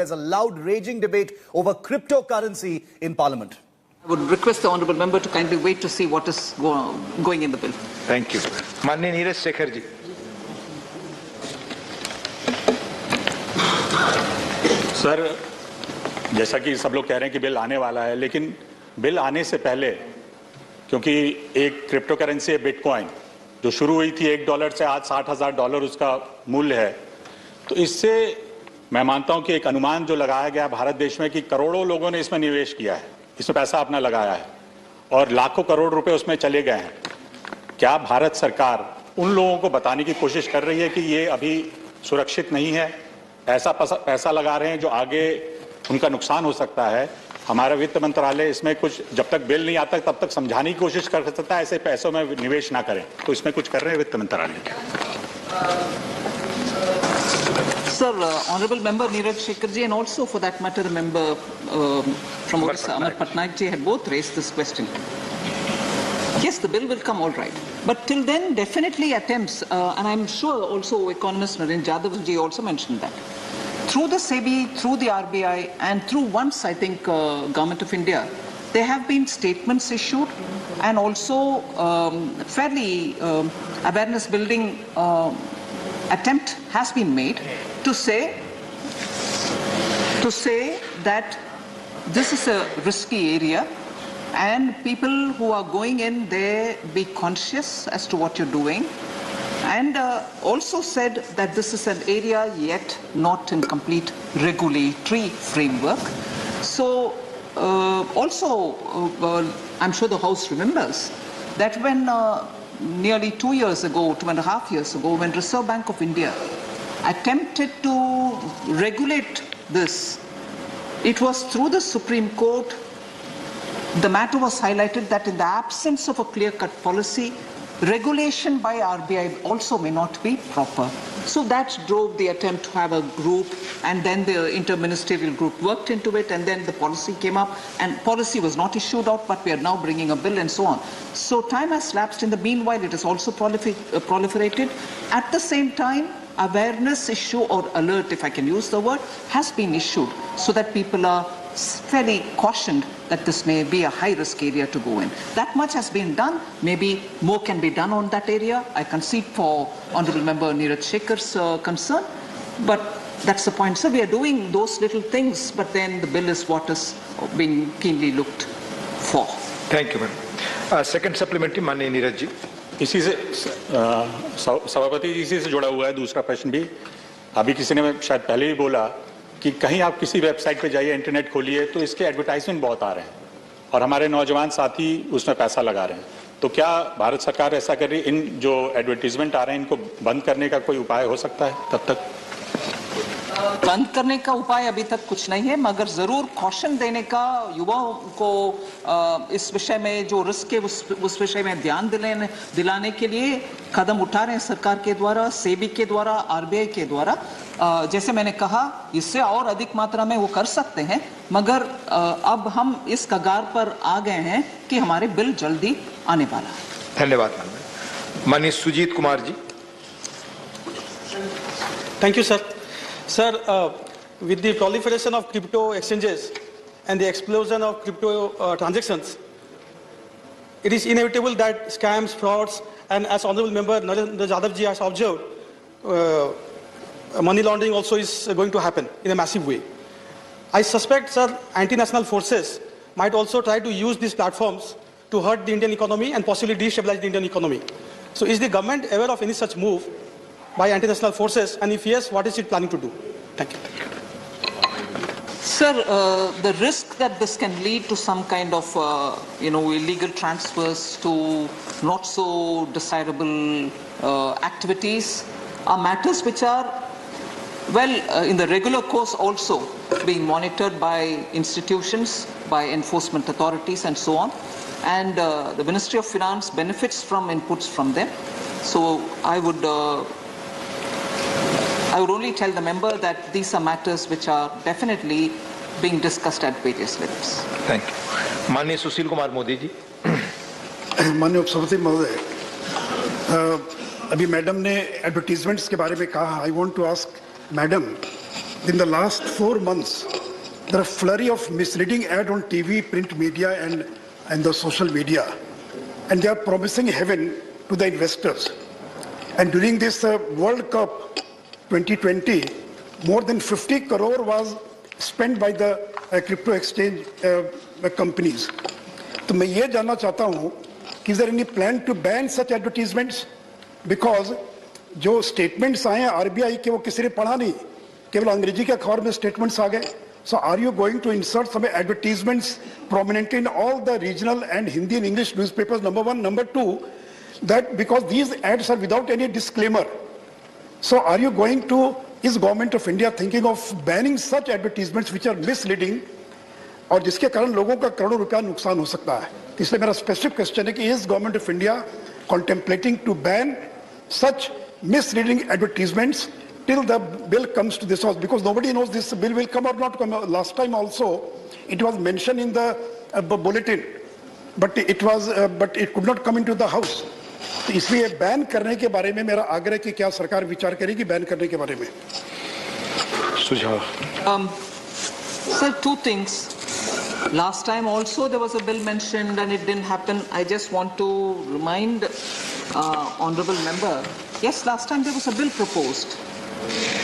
There's a loud, raging debate over cryptocurrency in Parliament. I would request the honourable member to kindly wait to see what is going in the bill. Thank you. माननीय Neeraj Shekhar ji. Sir, जैसा कि सब लोग कह रहे हैं कि bill आने वाला है, लेकिन बिल आने से पहले, क्योंकि एक क्रिप्टो करेंसी है बिटकॉइन, जो शुरू हुई थी $1 से आज $60,000 उसका मूल्य है, तो इससे मैं मानता हूं कि एक अनुमान जो लगाया गया भारत देश में कि करोड़ों लोगों ने इसमें निवेश किया है, इसमें पैसा अपना लगाया है और लाखों करोड़ रुपए उसमें चले गए हैं. क्या भारत सरकार उन लोगों को बताने की कोशिश कर रही है कि ये अभी सुरक्षित नहीं है, ऐसा पैसा लगा रहे हैं जो आगे उनका नुकसान हो सकता है? हमारा वित्त मंत्रालय इसमें कुछ, जब तक बिल नहीं आता तब तक समझाने की कोशिश कर सकता है ऐसे पैसों में निवेश ना करें, तो इसमें कुछ कर रहे हैं वित्त मंत्रालय? Sir, Honourable Member Neeraj Shekhar ji and also for that matter the member from Odisha, Amar Patnaik ji, had both raised this question. Yes, the bill will come all right. But till then, definitely attempts, and I'm sure also economist Naren Jadhav ji also mentioned that, through the SEBI, through the RBI, and through once, I think, Government of India, there have been statements issued and also fairly awareness building attempt has been made to say that this is a risky area and people who are going in there be conscious as to what you're doing, and also said that this is an area yet not in complete regulatory framework. So also I'm sure the House remembers that when nearly 2 years ago, 2.5 years ago, when Reserve Bank of India attempted to regulate this, it was through the Supreme Court. The matter was highlighted that in the absence of a clear-cut policy, regulation by RBI also may not be proper. So that drove the attempt to have a group, and then the interministerial group worked into it, and then the policy came up, and policy was not issued out, but we are now bringing a bill and so on. So time has lapsed. In the meanwhile, it has also proliferated. At the same time, awareness issue or alert, if I can use the word, has been issued so that people are fairly cautioned that this may be a high-risk area to go in. That much has been done. Maybe more can be done on that area. I concede for Honourable Member Neeraj Shekhar's concern, but that's the point. So we are doing those little things, but then the bill is what is being keenly looked for. Thank you, ma'am. Second supplementary, माननीय नीरज जी. इसी से सभापति जी, इसी से जुड़ा हुआ है दूसरा प्रश्न भी. अभी किसी ने शायद पहले ही बोला कि कहीं आप किसी वेबसाइट पे जाइए, इंटरनेट खोलिए, तो इसके एडवर्टाइजमेंट बहुत आ रहे हैं और हमारे नौजवान साथी उसमें पैसा लगा रहे हैं. तो क्या भारत सरकार ऐसा कर रही है, इन जो एडवर्टाइजमेंट आ रहे हैं इनको बंद करने का कोई उपाय हो सकता है तब तक? बंद करने का उपाय अभी तक कुछ नहीं है, मगर जरूर कॉशन देने का, युवाओं को इस विषय में जो रिस्क है उस विषय में ध्यान दिलाने के लिए कदम उठा रहे हैं सरकार के द्वारा, सेबी के द्वारा, आरबीआई के द्वारा. जैसे मैंने कहा, इससे और अधिक मात्रा में वो कर सकते हैं, मगर अब हम इस कगार पर आ गए हैं कि हमारे बिल जल्दी आने वाला है. धन्यवाद. माननीय Sujit Kumar ji. Thank you, sir. Sir, with the proliferation of crypto exchanges and the explosion of crypto transactions, it is inevitable that scams, frauds, and as Honourable Member Narendra Jadhav ji has observed, money laundering also is going to happen in a massive way. I suspect, sir, anti-national forces might also try to use these platforms to hurt the Indian economy and possibly destabilize the Indian economy. So is the government aware of any such move by anti-national forces, and if yes, what is it planning to do? Thank you. Sir, the risk that this can lead to some kind of, illegal transfers to not so desirable activities are matters which are, in the regular course also being monitored by institutions, by enforcement authorities and so on. And the Ministry of Finance benefits from inputs from them. So I would only tell the member that these are matters which are definitely being discussed at various levels. Thank you. माननीय सुशील कुमार मोदी जी. माननीय उपसभापति महोदय, अभी madam ने advertisements के बारे में कहा. I want to ask madam in the last 4 months, there are a flurry of misleading ads on TV, print media, and the social media. And they are promising heaven to the investors. And during this World Cup 2020, more than 50 crore was spent by the crypto exchange companies. So मैं ये जानना चाहता हूँ कि is there any plan to ban such advertisements? Because जो statements आए हैं RBI के वो किसी ने पढ़ा नहीं, केवल अंग्रेजी के अखबार में statements आ गए. So are you going to insert some advertisements prominently in all the regional and Hindi and English newspapers? Number one. Number two, that because these ads are without any disclaimer. So are you going to, is Government of India thinking of banning such advertisements which are misleading और जिसके कारण लोगों का करोड़ों रुपया नुकसान हो सकता है? इसलिए मेरा specific question है कि is Government of India contemplating to ban such misleading advertisements till the bill comes to this house, because nobody knows this bill will come or not come. Last time also, it was mentioned in the bulletin, but it could not come into the house. तो इसलिए ban करने के बारे में मेरा आग्रह कि क्या सरकार विचार करेगी बैन करने के बारे में? सुझाव. Sir, two things. Last time also there was a bill mentioned and it didn't happen. I just want to remind honourable member, yes, last time there was a bill proposed.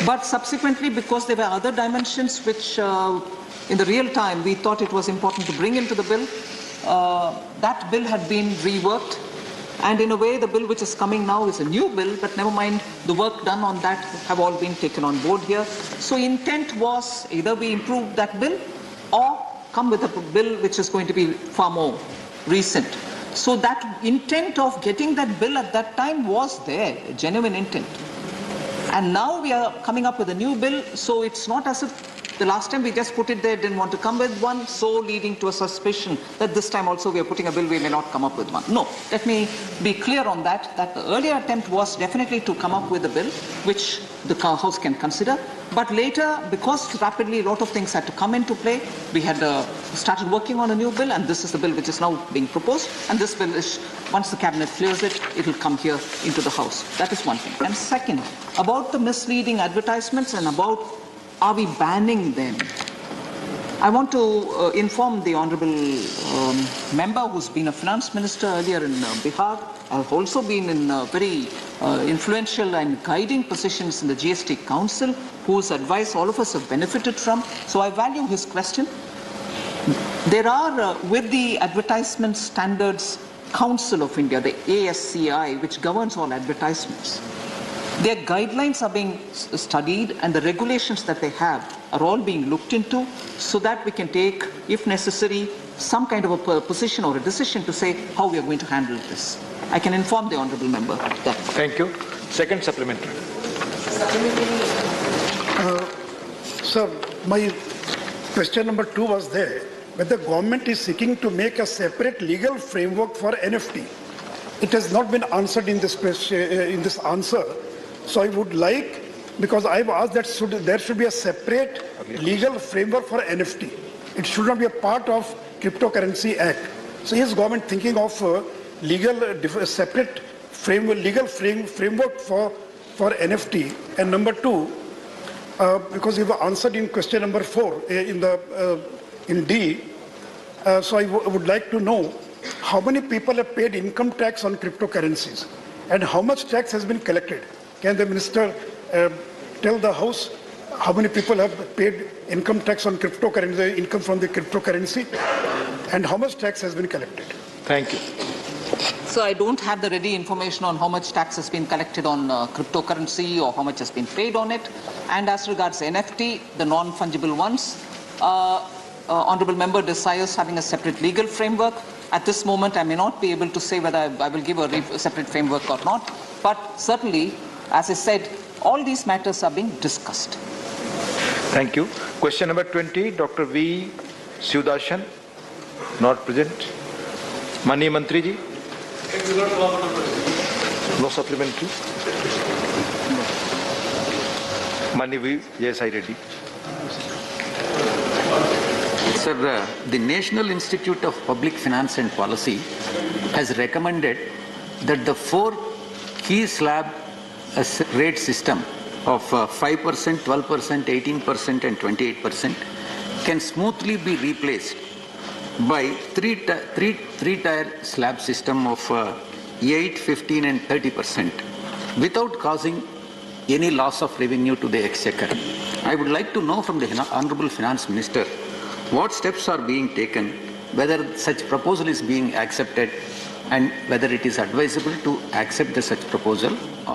But subsequently, because there were other dimensions which in the real time we thought it was important to bring into the bill, that bill had been reworked. And in a way, the bill which is coming now is a new bill, but never mind, the work done on that have all been taken on board here. So intent was either we improve that bill or come with a bill which is going to be far more recent. So that intent of getting that bill at that time was there, a genuine intent. And now we are coming up with a new bill, so it's not as if the last time we just put it there, didn't want to come with one, so leading to a suspicion that this time also we are putting a bill, we may not come up with one. No, let me be clear on that the earlier attempt was definitely to come up with a bill which the House can consider. But later, because rapidly a lot of things had to come into play, we had started working on a new bill, and this is the bill which is now being proposed. And this bill is, once the cabinet clears it, it will come here into the House. That is one thing. And second, about the misleading advertisements and about are we banning them? I want to inform the honourable member who's been a finance minister earlier in Bihar. I've also been in very influential and guiding positions in the GST Council, whose advice all of us have benefited from. So I value his question. There are, with the Advertisement Standards Council of India, the ASCI, which governs all advertisements, their guidelines are being studied and the regulations that they have are all being looked into so that we can take, if necessary, some kind of a position or a decision to say how we are going to handle this. I can inform the honourable member of that. Thank you. Second supplementary. Sir, my question number 2 was there, whether the government is seeking to make a separate legal framework for NFT. It has not been answered in this question, in this answer. So I would like, because I've asked that there should be a separate legal framework for NFT. It should not be a part of Cryptocurrency Act. So is government thinking of separate framework, legal framework for NFT? And number 2, because you've answered in question number 4 in D, so I would like to know how many people have paid income tax on cryptocurrencies and how much tax has been collected. Can the minister tell the House how many people have paid income tax on cryptocurrency, income from the cryptocurrency, and how much tax has been collected? Thank you. So I don't have the ready information on how much tax has been collected on cryptocurrency or how much has been paid on it. And as regards NFT, the non-fungible ones, Honourable Member desires having a separate legal framework. At this moment, I may not be able to say whether I will give a separate framework or not. But certainly, as I said, all these matters are being discussed. Thank you. Question number 20, Dr. V. Sudashan, not present. Mani Mantri ji. No supplementary. Mani V. Yes, I ready. Sir, the National Institute of Public Finance and Policy has recommended that the 4 key slab rate system of 5%, 12%, 18% and 28% can smoothly be replaced by three-tier slab system of 8, 15 and 30% without causing any loss of revenue to the exchequer. I would like to know from the Honorable Finance Minister what steps are being taken, whether such proposal is being accepted and whether it is advisable to accept such proposal or